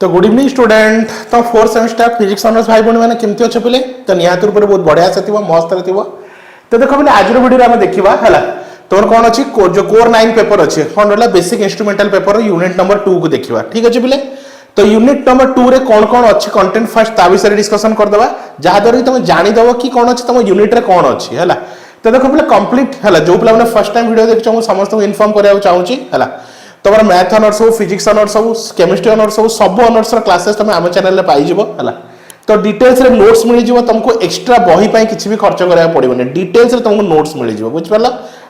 तो good evening student. तो fourth semester physics honours भाई भौणी मैंने केमती अच्छे पिले तो निहाती रूप बहुत बढ़िया से मस्त रे तो देखो बोले आज वीडियो आम देखा है तोर कौन अच्छी जो कोर 9 पेपर अच्छे कौन रहा basic instrumental paper unit number 2 को देखा ठीक अच्छे पिले। तो यूनिट नंबर 2 रे कौन कौन अच्छी कंटेंट फास्ट ता विषय डिस्कशन करदे जहाद्वारा तुम जानीदेव कि कौन अच्छे तुम यूनिट रे कौन अच्छी है। तो देखो बोले कंप्लीट है जो पे फर्स्ट टाइम वीडियो देख समस्त को इनफॉर्म करने चाहिए है तुम मैथ ऑनर्स हो फिजिक्स ऑनर्स हो केमिस्ट्री ऑनर्स हो सब ऑनर्स क्लासेस तुम आम चैनल में पाइज है। तो डिटेल्स रे नोट्स मिल जाव तुमको एक्स्ट्रा बही किसी भी खर्च करा पड़ोनी डिटेल्स रे तुमको नोट्स मिल जाव बुझिपार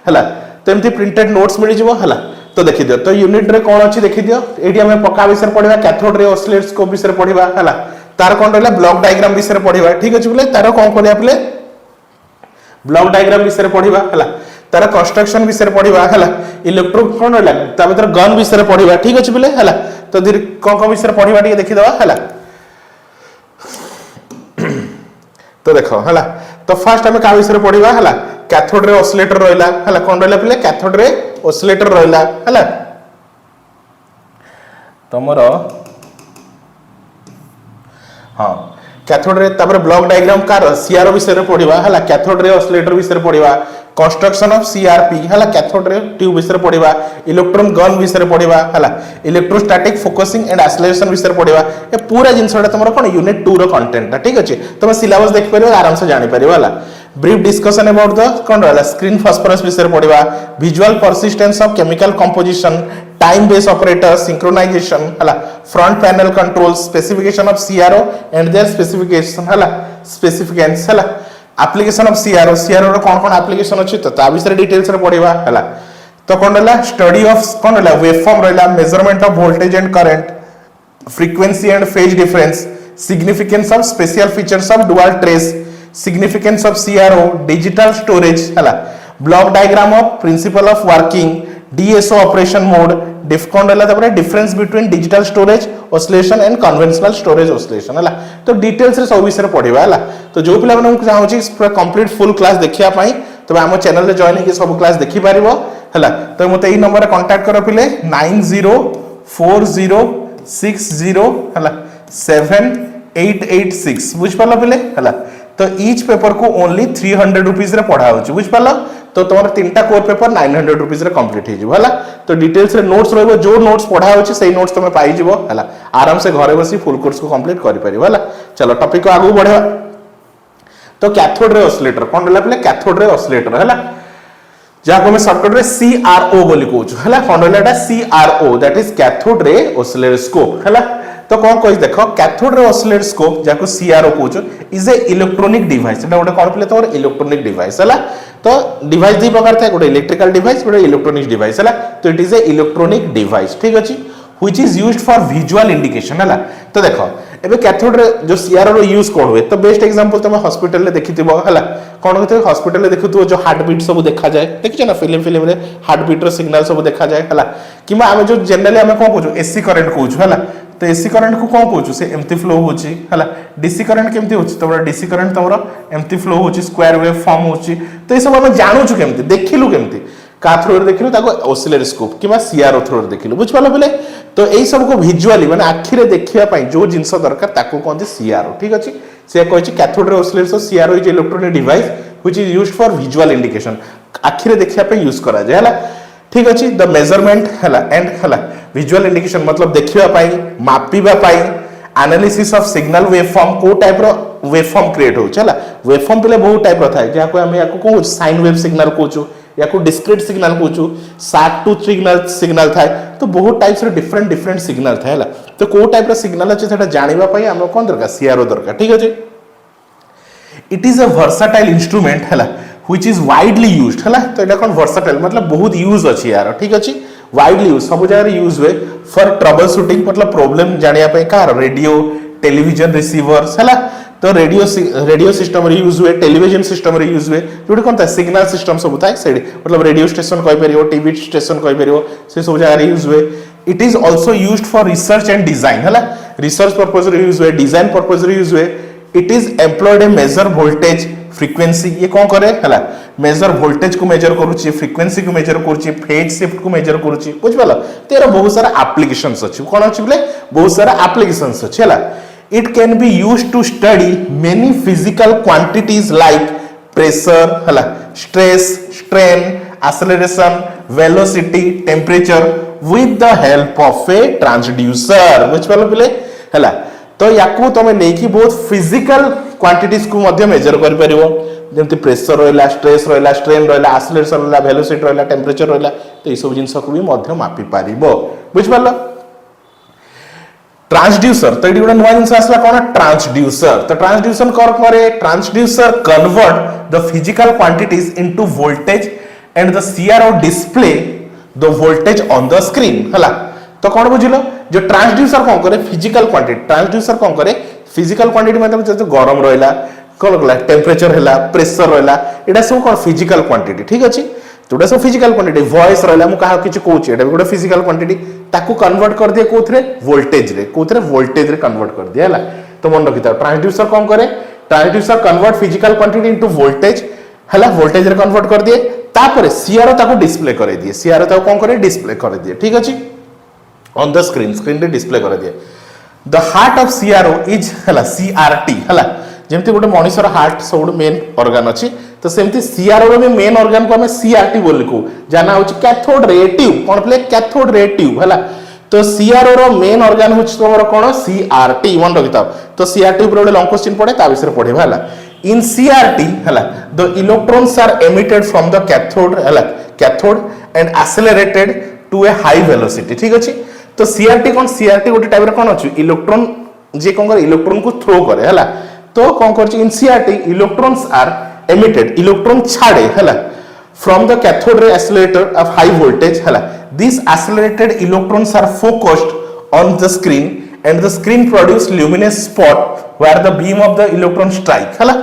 है। तो एमती प्रिंटेड नोट्स मिल जाव है। तो देखी दियो तो यूनिट रे कौन अच्छी देखी दियो ये आम पक्का विषय पढ़ा कैथोड रे ऑसिलेटोस्कोप विषय पढ़ा है तार कौन रहा ब्लॉक डायग्राम विषय पढ़ा ठीक अच्छे बोले तार कौन करवा पे ब्लॉक डायग्राम विषय पढ़ा है तार कंस्ट्रक्शन विषय पढ़ा है इलेक्ट्रो कौन रहा भर गन विषय पढ़ा ठीक अच्छे बोले है। तो कौन कौन विषय पढ़ा देखीद है। तो देख है तो फास्ट आम क्या विषय पढ़ा है कैथोड रे ऑसिलेटर रहा है कौन रहा पे कैथोड रे ऑसिलेटर रहा है तुमर हाँ कैथोड रे तापर ब्लॉक डायग्राम कार सीआर विषय पढ़ा है कैथोड रे ऑसिलेटर विषय पढ़ा कंस्ट्रक्शन ऑफ सीआरपी है कैथोड रे ट्यूब विषय पढ़ा इलेक्ट्रॉन गन विषय पढ़ा है इलेक्ट्रोस्टैटिक फोकसिंग एंड एक्सेलरेशन विषय पढ़ा ये पूरा जिनसटा तुम कौन यूनिट 2 रो कंटेंट ठीक अच्छे तुम सिलेबस देख पार आराम से जानी पार है। ब्रीफ डिस्कशन अबाउट द कौन रहा स्क्रीन फास्फोरस विषय पढ़ा visual persistence of chemical composition time base operator synchronization है front panel control specification of CRO and their specification है स्पेसिफिकेंस है एप्लीकेशन ऑफ सीआरओ सीआरओ कौन कौन एप्लीकेशन अच्छी तो ता विषय डिटेल्स रे पढ़ा है। तो कौन रहा स्टडी ऑफ कौन रहा वेवफॉर्म रहा measurement of voltage and current frequency and phase difference significance of special features of dual trace significance of CRO digital storage है block diagram of principle of working DSO operation mode कौन रहा difference between digital storage oscillation and conventional storage oscillation है। तो details रे सब विषय पढ़ा है। तो जो पिला मानू चाहूँ पूरा कंप्लीट फुल क्लास देखिया पाई तो आम चैनल रे जॉइन होकर सब क्लास देखि पारिबो है। तो मते एई नंबर रे कांटेक्ट करो पिले 904060 बुझ पालो पिले है। तो ईच पेपर को ओनली 300 रुपीज रे पढ़ा होची बुझ पालो। तो तुम 3टा कोर पेपर 900 रुपीज रे कंप्लीट हो है। तो डिटेल्स रे नोट्स रहिबो जो नोट्स पढ़ा होची सेही नोट्स तुम पाई जिवो है आराम से घरे बसी फुल कोर्स को कंप्लीट करि परिबो है। चलो टॉपिक को आगु बढ़ेबा। तो कैथोड रे ऑसिलेटर कौन रहा पे कैथोड रे ऑसिलेटर है जहाँ को शॉर्टकट रे सीआरओ बोली कहूँ है कौन रहा CRO that is cathode ray ऑसिलेटोस्कोप है। तो कौन कह देख कैथोड रे ऑसिलेटोस्कोप जहाँ सीआरओ कहूँ इज ए इलेक्ट्रोनिक डिवाइस गोटे कौन पे तुम इलेक्ट्रोनिक डिवाइस है। तो डिवाइस दो प्रकार था गोटे इलेक्ट्रिकल डिवाइस गोटे इलेक्ट्रोनिक डिवाइस है। तो it is a electronic device ठीक अच्छे which is used for visual indication है। तो देखो एबे कैथोड रे जो सीआरओ रो यूज कोन हुए तो बेस्ट एग्जांपल तुम हॉस्पिटल रे देखिथिबो है कोन होते हॉस्पिटल रे देखुथो जो हार्ट बीट सब देखा जाए देखिछ ना फिल्म रे हार्ट बीट रो सिग्नल सब देखा जाए है किमा हम जो जनरली हम कोन कहू एसी करंट कहू है। तो एसी करंट को कौन कहू से एमती फ्लो होची है डीसी करंट केमती होची तमरा डीसी करंट तमरा एमती फ्लो होची स्क्वायर वेव फॉर्म होची। तो ये सब हम जानू छु केमती देखिलु केमती का थ्रू रे देखिलु ताको ऑसिलेटोस्कोप किबा सीआरओ थ्रू रे देखिलु बुझ पालो बोले। तो एई सब को विजुअली माने आखि रे देखिया पई जो जिंस दरकार ताको कहते सीआरओ ठीक अछि से कहछि cathode ray oscilloscope CRO is electronic device which is used for visual indication आखि रे देखिया पई यूज करा जाय है ठीक अच्छे। द मेजरमेंट है एंड है विजुअल इंडिकेशन मतलब देखिया पई मापिबा पई एनालिसिस ऑफ सिग्नल वेवफॉर्म को टाइप रो वेवफॉर्म क्रिएट होछ है वेवफॉर्म पले बहुत टाइप रो थाए जहा को हम याको कहू साइन वेव सिग्नल कहू या को डिस्क्रीट सिग्नल कहू शार्ट टू सिग्नल थाए। तो बहुत टाइप्स रो डिफरेंट सिग्नल थाए है। तो को टाइप रो सिग्नल अछि सेटा जानिबा पई हम कोन दरकार सीआरओ दरकार ठीक अछि। It is a versatile instrument है which is widely used है। तो এটা कौन versatile मतलब बहुत यूज अच्छी यार ठीक अच्छे widely यूज सब जगह यूज हुए फॉर ट्रबल शूटिंग मतलब प्रॉब्लम जानिया पे कार रेडियो टेलीविजन रिसीवर्स है। तो रेडियो सिस्टम रे यूज हुए टेलीविजन सिस्टम रे यूज हुए जोटे कौन था सिग्नल सिस्टम सब था सेडी मतलब रेडियो स्टेशन कहि परियो टीवी स्टेशन कहि परियो से सब जगह यूज हुए। It is also used for research and design है रिसर्च पर्पस रे यूज हुए डिजाइन पर्पस रे यूज हुए it is employed a measure voltage frequency ये कौन करे हला मेजर वोल्टेज को मेजर करूची फ्रीक्वेंसी को मेजर करूची फेज शिफ्ट को मेजर करूची बुझ पालो तेरा बहुत सारा एप्लीकेशंस अछि कोन अछि बोले बहुत सारा एप्लीकेशंस अछि हला it can be used to study many physical quantities like pressure हला stress strain acceleration velocity temperature with the help of a transducer बुझ पालो बोले हला तो याकू तुम नहीं बहुत फिजिकल क्वांटिटीज को मध्य मेजर कर परिबो जेमति प्रेशर रहला स्ट्रेस रहला स्ट्रेन रहला एक्सेलरेशन रहला वेलोसिटी रहला टेम्परेचर रहला तो ये सब जिंस को भी मध्य मापी परिबो बुझ पालो ट्रांसड्यूसर तो एडी गोटे नया जिंस आसला कोन ट्रांसड्यूसर तो ट्रांसड्यूसर कर करे transducer convert the physical quantities into voltage and the CRO display the voltage on the screen हला तो कौन बुझिलो जो ट्रांसड्यूसर कौन करे फिजिकल क्वांटिटी ट्रांसड्यूसर कौन करे फिजिकल क्वांटिटी मतलब जो गरम रहला कौन रहला टेम्परेचर हैला प्रेशर रहला एटा सब कौन फिजिकल क्वांटिटी ठीक अछि जोटा सब फिजिकल क्वांटिटी वॉइस रहला मु कहा किछ कहूची एटा भी गोटे फिजिकल क्वांटिटी ताकू कन्वर्ट कर दिए कोथरे वोल्टेज रे कन्वर्ट कर दिए हला तो मन रखिता ट्रांसड्यूसर कौन करे transducer convert physical quantity into voltage हला वोल्टेज रे कन्वर्ट कर दिए तापर सीआरओ ताकू डिस्प्ले करे दिए सीआरओ ताकू कौन करे डिस्प्ले करे दिए ठीक अछि on the screen रे डिस्प्ले कर दिए the heart of CRO is हला CRT हला जेमति गोटे मनुष्यर हार्ट सब मेन ऑर्गन अछि तो सेमति CRO रो में मेन ऑर्गन को हमें CRT बोल को जाना होछि कैथोड रे ट्यूब कोन प्ले कैथोड रे ट्यूब हला तो CRO रो मेन ऑर्गन होछि तोमरो कोन CRT मन रखिता तो CRT ऊपर गोटे लॉन्ग क्वेश्चन पड़े ता विषय पढे हला in CRT हला the electrons are emitted from the cathode हला cathode and accelerated to a high velocity ठीक अछि तो सीआरटी कौन सीआरटी गोटे टाइप रे कौन अछि इलेक्ट्रॉन जे कौन करे इलेक्ट्रॉन को थ्रो करे हला तो कौन करछि in CRT electrons are emitted electron छाड़े हला from the cathode ray accelerator of high voltage हला this accelerated electrons are focused on the screen and the screen produce luminous spot where the beam of the electron strike हला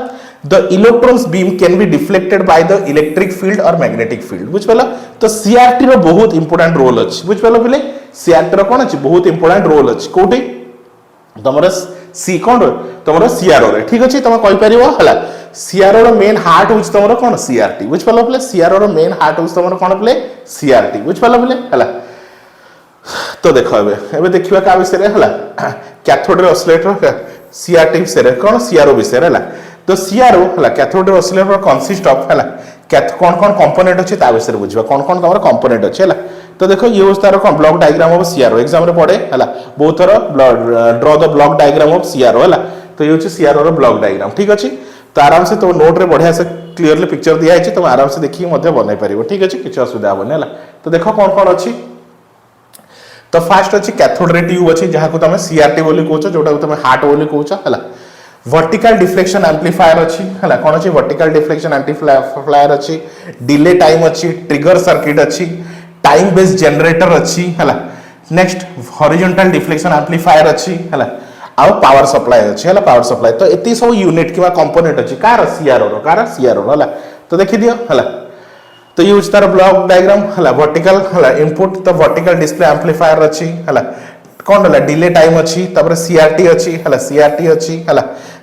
the electrons beam can be deflected by the electric field or magnetic field बुझ पला तो CRT रो बहुत important role अछि बुझ पला बोले CRT रो कोन अछि बहुत इंपोर्टेंट रोल अछि कोठी तमरा सी कोन तमरा CRO रे ठीक अछि तम कहि परिबो हला CRO रो मेन हार्ट होछि तमरा कोन CRT बुझ पला बोले CRO रो मेन हार्ट होछि तमरा कोन बोले CRT बुझ पला बोले हला तो देखो एबे देखिबा का विषय रे हला कैथोड रे ऑसिलेटर CRT विषय रे कोन CRO विषय रे हला तो सीआरओ हला कैथोड ऑसिलेटर कंसिस्ट ऑफ हला कौन कौन कंपोनेंट अछि ता विषय बुझबा कौन कौन तमरा कंपोनेंट अछि हला तो देखो ये होस तारो block diagram of CRO exam रे पड़े हला बहुत thorough draw the block diagram of CRO हला तो ये होछि सीआरओ रो ब्लॉक डायग्राम ठीक अछि तो आराम से तो नोट रे बढ़िया से क्लियरली पिक्चर दिया अछि तो आराम से देखि मध्य बनाई परिबो ठीक अछि किछ असुविधा होबने हला तो देखो कौन कौन अछि तो फर्स्ट अछि कैथोड रे ट्यूब अछि जहा को तमे सीआरटी बोली कहउछ जोटा को तमे हार्ट बोली कहउछ हला वर्टिकल डिफ्लेक्शन एम्प्लीफायर अछि हला कोन अछि वर्टिकल डिफ्लेक्शन एम्प्लीफायर अछि डिले टाइम अछि ट्रिगर सर्किट अछि टाइम बेस्ड जनरेटर अछि हला नेक्स्ट हॉरिजॉन्टल डिफ्लेक्शन एम्प्लीफायर अछि हला आ पावर सप्लाई अछि हला पावर सप्लाई तो एती सब यूनिट किबा कंपोनेंट अछि कार सीआरओ हला तो देखि दियो हला तो यूज तार ब्लॉक डायग्राम हला वर्टिकल हला इनपुट तो वर्टिकल डिस्प्ले एम्प्लीफायर अछि हला कोन हला डिले टाइम अछि तबरे सीआरटी अछि हला सीआरटी अछि हला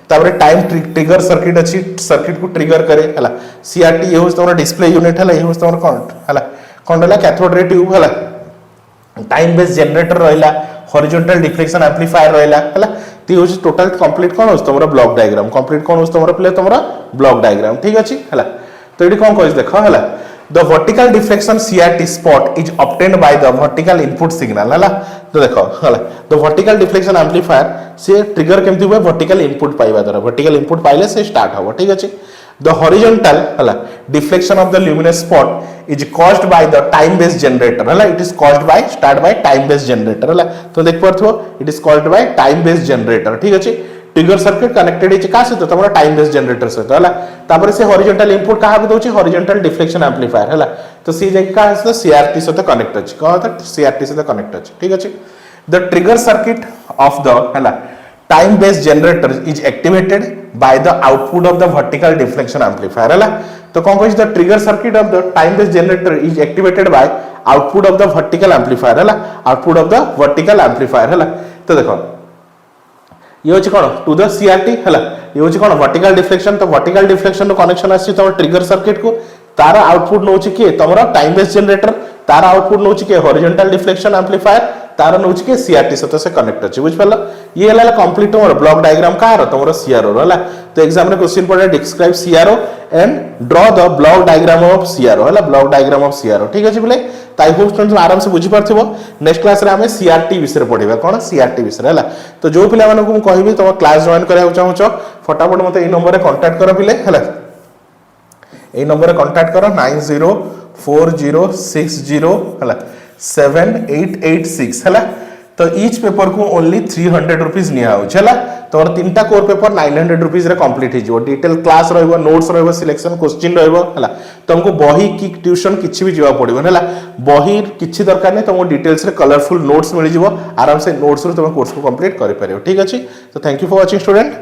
तबरे टाइम ट्रिगर सर्किट अछि सर्किट को ट्रिगर करे हला सीआरटी ये होस तोरा डिस्प्ले यूनिट हला ये होस तोरा कोन हला कैथोड रे ट्यूब हला टाइम बेस्ड जनरेटर रहला हॉरिजॉन्टल डिफ्लेक्शन एम्प्लीफायर रहला हला ती होस टोटल कंप्लीट कोन होस तोरा ब्लॉक डायग्राम कंप्लीट कोन होस तोरा प्ले तोरा ब्लॉक डायग्राम ठीक अछि हला तो एडी कोन कहस देखो हला the vertical deflection CRT spot is obtained by the vertical input signal हला तो देखो हला the vertical deflection amplifier से ट्रिगर केमति हुए vertical input पाइबा द्वारा vertical input पाइले से स्टार्ट हो ठीक अछि the horizontal हला deflection of the luminous spot is caused by the time based generator हला it is caused by start by time based generator हला तो देख परथो it is caused by time based generator ठीक अछि ट्रिगर सर्किट कनेक्टेड है का से तमरा time based generator से हला तापर से हॉरिजॉन्टल इनपुट का हम दोछि हॉरिजॉन्टल डिफ्लेक्शन एम्प्लीफायर हला तो सी जे का है सीआरटी से कनेक्ट अछि का त सीआरटी से कनेक्ट अछि ठीक अछि the trigger circuit of the हला time based generator is activated by the output of the vertical deflection amplifier हला तो कौन कहै the trigger circuit of the time based generator is activated by output of the vertical amplifier हला output of the vertical amplifier हला तो देखो ये होची कोन टू द सीआरटी हला ये होची कोन वर्टिकल डिफ्लेक्शन तो वर्टिकल डिफ्लेक्शन रो कनेक्शन आसी तम ट्रिगर सर्किट को तार आउटपुट नोची के तमरा टाइम बेस जनरेटर तार आउटपुट नोची के हॉरिजॉन्टल डिफ्लेक्शन एम्पलीफायर तार नोची के सीआरटी सहित से कनेक्ट अछि बुझ पाला ये हला कंप्लीट तमर ब्लॉक डायग्राम कार तमर सीआरओ हला तो एग्जाम रे क्वेश्चन पड़े describe CRO and draw the block diagram of CRO हला ब्लॉक डायग्राम ऑफ सीआरओ ठीक अछि बोले ताई होप स्टूडेंट आराम से बुझी पारथिबो नेक्स्ट क्लास रे हमें सीआरटी विषय पढिबा कोन सीआरटी विषय हला तो जो पिला मानको मु कहबी तुम क्लास जॉइन करिया चाहछो फटाफट मते ए नंबर रे कांटेक्ट करो पिले हला ए नंबर रे कांटेक्ट करो 904060 हला 7886 हला तो ईच पेपर को ओनली 300 रुपीस निया हो छला तोर तीनटा कोर पेपर 900 रुपीस रे कंप्लीट हो डिटेल क्लास रहबो नोट्स रहबो सिलेक्शन क्वेश्चन रहबो हला तुमको बही की ट्यूशन किछि भी जीवा पड़िबो हला बही किछि दरकार नै तुमको डिटेल्स रे कलरफुल नोट्स मिल जिवो आराम से नोट्स रे तुम कोर्स को कंप्लीट करि परियो ठीक अछि तो thank you for watching student.